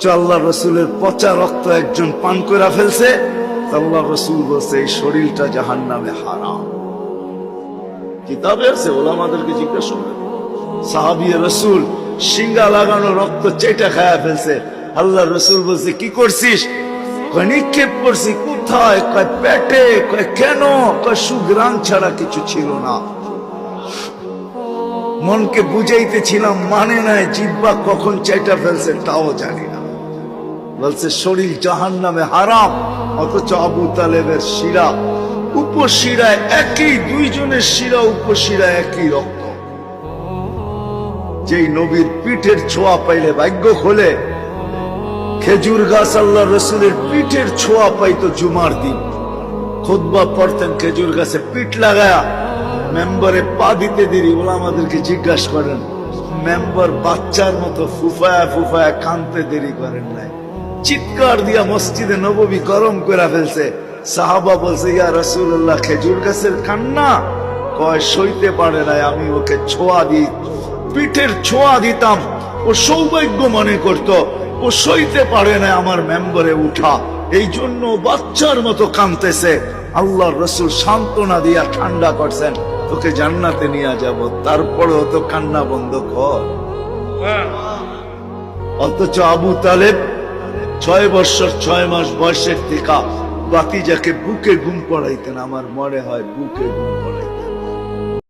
আল্লাহ রসুলের পচা রক্ত একজন পান করে ফেলছে, আল্লাহ রসুল বলছে এই শরীরটা জাহান্নামে হারাম। কিতাবে আছে, ওলামাদেরকে জিজ্ঞাসা করেন। সাহাবী রসুল সিঙ্গা লাগানো রক্ত চেটা খায়া ফেলছে, আল্লাহ রসুল বলছে কি করছিস? নিক্ষেপ করছি। কোথায়? কয় পেটে। কয় কেন? কয় সুগ্রাণ ছাড়া কিছু ছিল না। মনকে বুঝাইতেছিলাম, মানে নাই। জিহ্বা কখন চেটা ফেলছে তাও জানি না। বলছে শরীর জাহান্নামে হারাম। অথচ আবু তালেবের শিরা উপশিরায় একই, দুইজনের শিরা উপশিরা একই রক্ত। যেই নবীর পিঠের ছোঁয়া পাইলে ভাগ্য খোলে। খেজুর গাছ আল্লাহ রসুলের পিঠের ছোঁয়া পাইতো জুমার দিন। খুতবা পড়তেন খেজুর গাছে পিঠ লাগায়া। মেম্বারে পা দিতে দেরি, ওরা আমাদেরকে জিজ্ঞাসা করেন, মেম্বার বাচ্চার মতো ফুফায়া ফুফায়া কানতে দেরি করেন নাই। চিৎকার দিয়া মসজিদে নববী গরম করে ফেলছে। সাহাবা বলছে ইয়া রাসূলুল্লাহ, খেজুর গাছের কান্না। কয় সইতে পারে নাই, আমি ওকে ছোঁয়া দিই, পিঠের ছোঁয়া দিতাম। ও সৌভাগ্য মনে করত, ও সইতে পারে না আমার মেম্বারে উঠা, এই জন্য বাচ্চার মতো কাঁদতেছে। আল্লাহর রাসূল সান্ত্বনা দিয়া ঠান্ডা করছেন, তোকে জান্নাতে নিয়ে যাব, তারপরেও তো কান্না বন্ধ কর। অথচ আবু তালেব 6 বছর 6 মাস বয়সের থেকে বাতিজাকে বুকে ঘুম পড়াইতেন। আমার মনে হয় বুকে ঘুম পড়াইতেন।